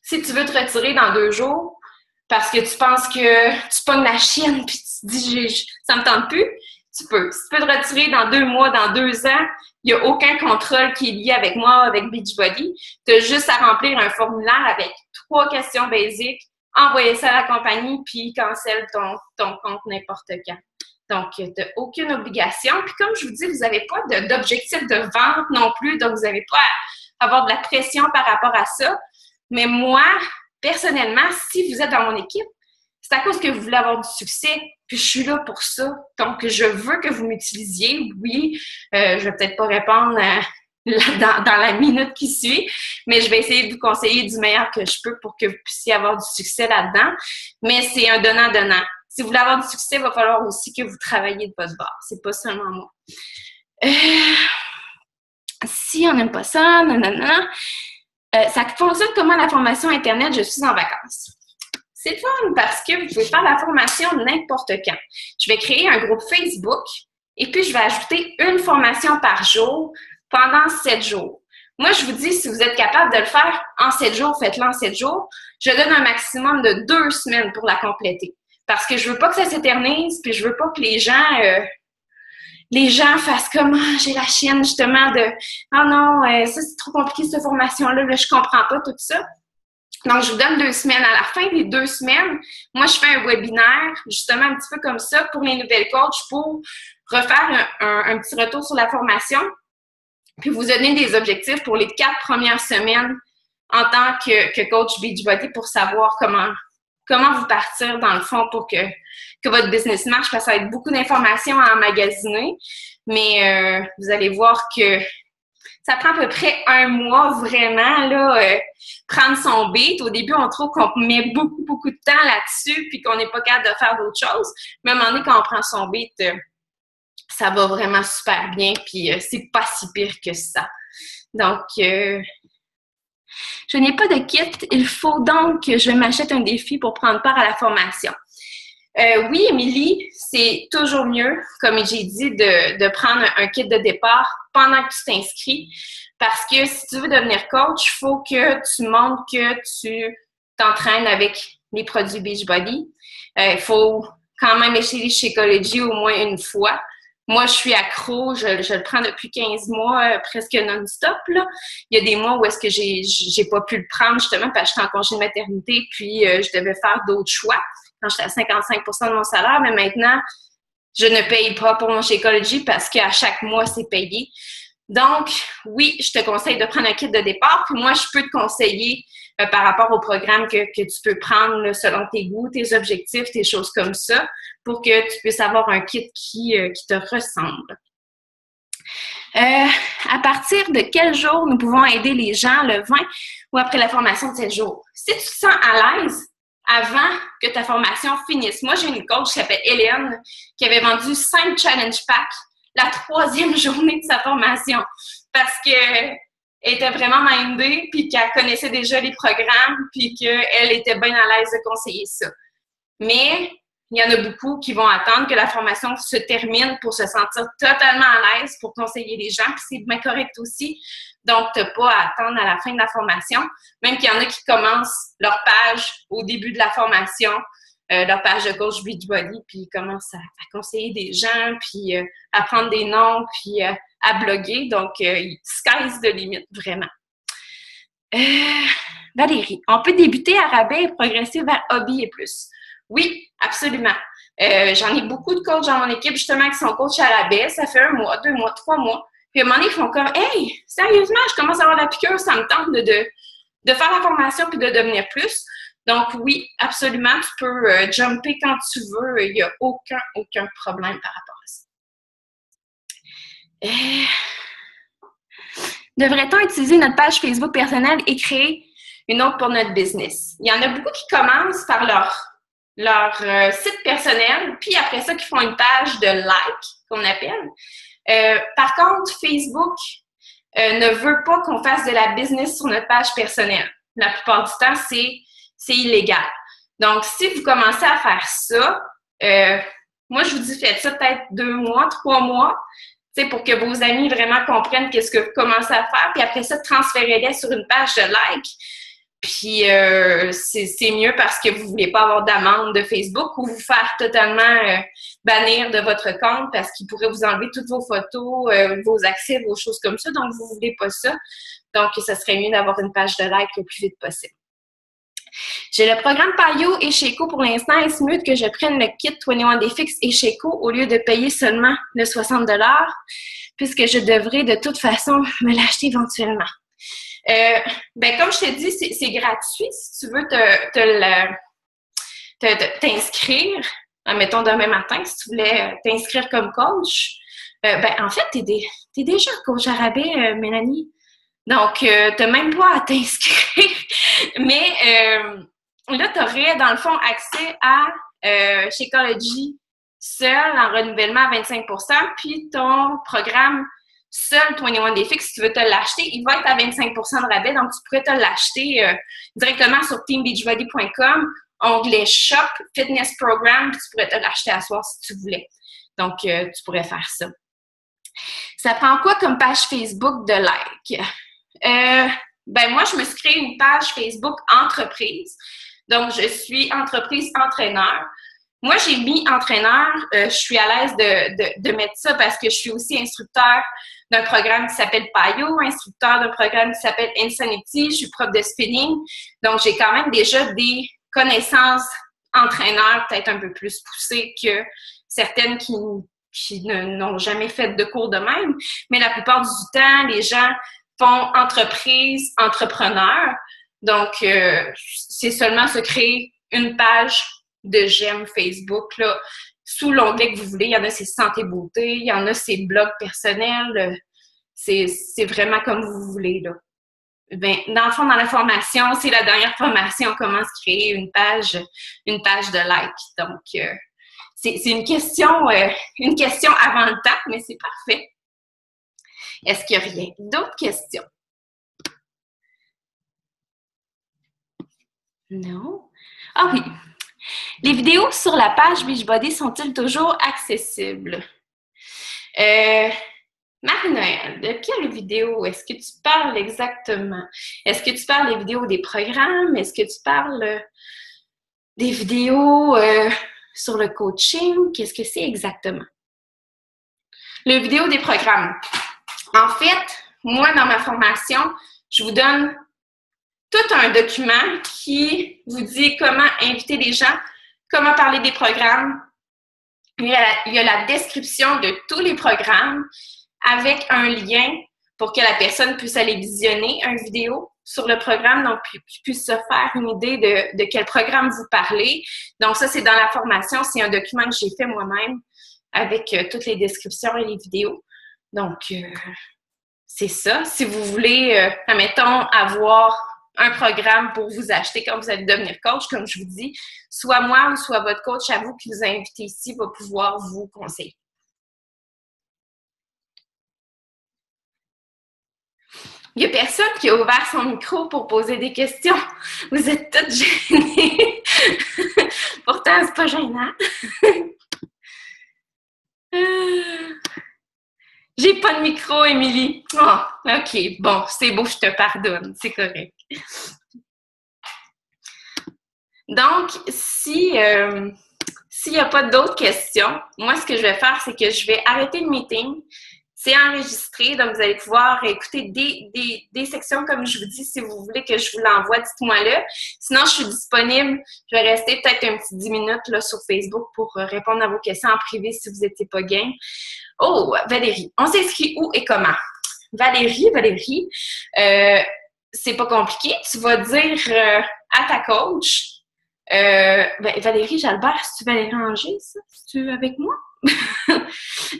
Si tu veux te retirer dans 2 jours, parce que tu penses que tu pognes la chienne puis tu te dis ça me tente plus, tu peux. Si tu peux te retirer dans 2 mois, dans 2 ans, il n'y a aucun contrôle qui est lié avec moi, avec Beachbody. Tu as juste à remplir un formulaire avec 3 questions basiques, envoyer ça à la compagnie, puis cancelle ton compte n'importe quand. Donc, tu n'as aucune obligation. Puis comme je vous dis, vous n'avez pas d'objectif de vente non plus, donc vous n'avez pas à avoir de la pression par rapport à ça. Mais moi, personnellement, si vous êtes dans mon équipe, c'est à cause que vous voulez avoir du succès, puis je suis là pour ça. Donc, je veux que vous m'utilisiez. Oui, je vais peut-être pas répondre dans la minute qui suit, mais je vais essayer de vous conseiller du meilleur que je peux pour que vous puissiez avoir du succès là-dedans. Mais c'est un donnant-donnant. Si vous voulez avoir du succès, il va falloir aussi que vous travailliez de votre bord. C'est pas seulement moi. Si on n'aime pas ça, nanana... ça fonctionne comment la formation Internet? Je suis en vacances. C'est le fun parce que vous pouvez faire la formation n'importe quand. Je vais créer un groupe Facebook et puis je vais ajouter une formation par jour pendant 7 jours. Moi, je vous dis, si vous êtes capable de le faire en 7 jours, faites-le en 7 jours. Je donne un maximum de 2 semaines pour la compléter. Parce que je veux pas que ça s'éternise, puis je veux pas que les gens fassent comme j'ai la chienne justement de oh non, ça c'est trop compliqué cette formation-là, là, je comprends pas tout ça. Donc, je vous donne 2 semaines. À la fin des 2 semaines, moi, je fais un webinaire, justement un petit peu comme ça, pour les nouvelles coachs, pour refaire un petit retour sur la formation, puis vous donner des objectifs pour les 4 premières semaines en tant que coach Beachbody pour savoir comment vous partir dans le fond pour que votre business marche, parce que ça va être beaucoup d'informations à emmagasiner, mais vous allez voir que ça prend à peu près 1 mois vraiment, là, prendre son beat. Au début, on trouve qu'on met beaucoup, beaucoup de temps là-dessus puis qu'on n'est pas capable de faire d'autres choses. Mais à un moment donné, quand on prend son beat, ça va vraiment super bien puis c'est pas si pire que ça. Donc, je n'ai pas de kit. Il faut donc que je m'achète un défi pour prendre part à la formation. Oui, Émilie, c'est toujours mieux, comme j'ai dit, de prendre un kit de départ pendant que tu t'inscris. Parce que si tu veux devenir coach, il faut que tu montres que tu t'entraînes avec les produits Beachbody. Il faut quand même essayer Shakeology au moins une fois. Moi, je suis accro, je le prends depuis 15 mois, presque non-stop, là. Il y a des mois où est-ce que j'ai pas pu le prendre, justement, parce que j'étais en congé de maternité, puis je devais faire d'autres choix quand j'étais à 55% de mon salaire, mais maintenant, je ne paye pas pour mon Shakeology parce qu'à chaque mois, c'est payé. Donc, oui, je te conseille de prendre un kit de départ, puis moi, je peux te conseiller par rapport au programme que tu peux prendre là, selon tes goûts, tes objectifs, tes choses comme ça, pour que tu puisses avoir un kit qui te ressemble. À partir de quel jour nous pouvons aider les gens, le 20 ou après la formation de 7 jours? Si tu te sens à l'aise avant que ta formation finisse. Moi, j'ai une coach qui s'appelle Hélène qui avait vendu 5 challenge packs la 3e journée de sa formation parce qu'elle était vraiment mindée puis qu'elle connaissait déjà les programmes puis qu'elle était bien à l'aise de conseiller ça. Mais il y en a beaucoup qui vont attendre que la formation se termine pour se sentir totalement à l'aise pour conseiller les gens, puis c'est bien correct aussi. Donc, tu n'as pas à attendre à la fin de la formation. Même qu'il y en a qui commencent leur page au début de la formation, leur page de coach Beachbody, puis ils commencent à conseiller des gens, puis à prendre des noms, puis à bloguer. Donc, sky's the limit, vraiment. Valérie, on peut débuter à rabais et progresser vers hobby et plus. Oui, absolument. J'en ai beaucoup de coachs dans mon équipe, justement, qui sont coachs à rabais. Ça fait 1 mois, 2 mois, 3 mois. Puis à un moment donné, ils font comme « Hey, sérieusement, je commence à avoir la piqûre, ça me tente de faire la formation puis de devenir plus. » Donc oui, absolument, tu peux jumper quand tu veux. Il n'y a aucun problème par rapport à ça. Devrait-on utiliser notre page Facebook personnelle et créer une autre pour notre business? Il y en a beaucoup qui commencent par leur site personnel, puis après ça, qui font une page de like, qu'on appelle. Par contre, Facebook ne veut pas qu'on fasse de la business sur notre page personnelle. La plupart du temps, c'est illégal. Donc, si vous commencez à faire ça, moi, je vous dis, faites ça peut-être 2 mois, 3 mois, pour que vos amis vraiment comprennent qu'est-ce que vous commencez à faire, puis après ça, transférez-les sur une page de like. Puis, c'est mieux parce que vous ne voulez pas avoir d'amende de Facebook ou vous faire totalement bannir de votre compte parce qu'il pourrait vous enlever toutes vos photos, vos accès, vos choses comme ça. Donc, vous ne voulez pas ça. Donc, ça serait mieux d'avoir une page de like le plus vite possible. J'ai le programme Payo et Sheco pour l'instant. Est-ce mieux que je prenne le kit 21 Day Fix et Sheco au lieu de payer seulement le 60 $ puisque je devrais de toute façon me l'acheter éventuellement? Comme je te dis, c'est gratuit si tu veux t'inscrire. Mettons demain matin, si tu voulais t'inscrire comme coach. En fait, t'es déjà coach à rabais, Mélanie. Donc, tu n'as même pas à t'inscrire. Mais là, tu aurais, dans le fond, accès à Shakeology seul en renouvellement à 25 %, puis ton programme seul 21 Day Fix, si tu veux te l'acheter, il va être à 25 % de rabais. Donc, tu pourrais te l'acheter directement sur teambeachbody.com, onglet Shop, Fitness Program, puis tu pourrais te l'acheter à soir si tu voulais. Donc, tu pourrais faire ça. Ça prend quoi comme page Facebook de like? Moi, je me suis créé une page Facebook entreprise. Donc, je suis entreprise entraîneur. Moi, j'ai mis entraîneur. Je suis à l'aise de mettre ça parce que je suis aussi instructeur d'un programme qui s'appelle Payo, instructeur d'un programme qui s'appelle Insanity. Je suis prof de spinning. Donc, j'ai quand même déjà des connaissances entraîneurs peut-être un peu plus poussées que certaines qui n'ont jamais fait de cours de même. Mais la plupart du temps, les gens font entreprise, entrepreneur. Donc, c'est seulement se créer une page de j'aime Facebook, là, sous l'onglet que vous voulez. Il y en a, c'est santé beauté, il y en a, c'est blog personnel. C'est vraiment comme vous voulez, là. Dans le fond, dans la formation, c'est la dernière formation, comment se créer une page de like. Donc, c'est une question avant le temps, mais c'est parfait. Est-ce qu'il y a rien d'autres questions? Non? Ah oui. Les vidéos sur la page Beachbody sont-ils toujours accessibles? Marie-Noël, de quelle vidéo est-ce que tu parles exactement? Est-ce que tu parles des vidéos des programmes? Est-ce que tu parles des vidéos sur le coaching? Qu'est-ce que c'est exactement? Le vidéo des programmes. En fait, moi, dans ma formation, je vous donne tout un document qui vous dit comment inviter les gens, comment parler des programmes. Il y a la description de tous les programmes avec un lien pour que la personne puisse aller visionner une vidéo sur le programme, donc puisse se faire une idée de quel programme vous parlez. Donc ça, c'est dans la formation. C'est un document que j'ai fait moi-même avec toutes les descriptions et les vidéos. Donc, c'est ça. Si vous voulez, admettons, avoir un programme pour vous acheter quand vous allez devenir coach, comme je vous dis, soit moi ou soit votre coach à vous qui vous a invité ici va pouvoir vous conseiller. Il n'y a personne qui a ouvert son micro pour poser des questions. Vous êtes toutes gênées. Pourtant, c'est pas gênant. J'ai pas de micro, Émilie. Oh, OK, bon, c'est beau, je te pardonne. C'est correct. Donc, s'il n'y a pas d'autres questions, moi, ce que je vais faire, c'est que je vais arrêter le meeting. C'est enregistré, donc vous allez pouvoir écouter des sections, comme je vous dis, si vous voulez que je vous l'envoie, dites-moi là. Sinon, je suis disponible. Je vais rester peut-être un petit 10 minutes là, sur Facebook pour répondre à vos questions en privé si vous n'étiez pas game. Oh, Valérie, on s'inscrit où et comment? Valérie, c'est pas compliqué. Tu vas dire à ta coach, Valérie Jalbert, c'est-tu Valérie Anger, ça? C'est-tu avec moi?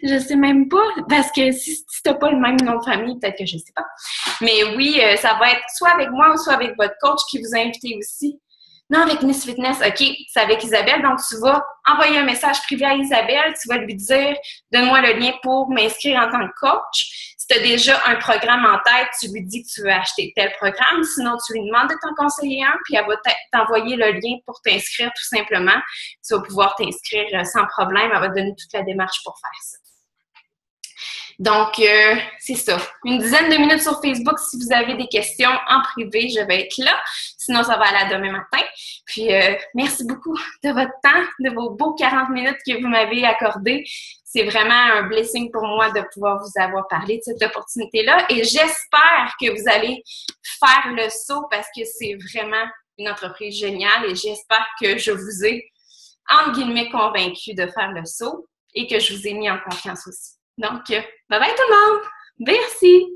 Je sais même pas, parce que si t'as pas le même nom de famille, peut-être que je sais pas. Mais oui, ça va être soit avec moi ou soit avec votre coach qui vous a invité aussi. Non, avec Miss Fitness, OK, c'est avec Isabelle. Donc, tu vas envoyer un message privé à Isabelle. Tu vas lui dire, donne-moi le lien pour m'inscrire en tant que coach. Si tu as déjà un programme en tête, tu lui dis que tu veux acheter tel programme. Sinon, tu lui demandes de t'en conseiller un, puis elle va t'envoyer le lien pour t'inscrire tout simplement. Tu vas pouvoir t'inscrire sans problème. Elle va te donner toute la démarche pour faire ça. Donc, c'est ça. Une dizaine de minutes sur Facebook. Si vous avez des questions en privé, je vais être là. Sinon, ça va aller à demain matin. Puis, merci beaucoup de votre temps, de vos beaux 40 minutes que vous m'avez accordé. C'est vraiment un blessing pour moi de pouvoir vous avoir parlé de cette opportunité-là. Et j'espère que vous allez faire le saut parce que c'est vraiment une entreprise géniale et j'espère que je vous ai, entre guillemets, convaincu de faire le saut et que je vous ai mis en confiance aussi. Donc, bye bye tout le monde! Merci!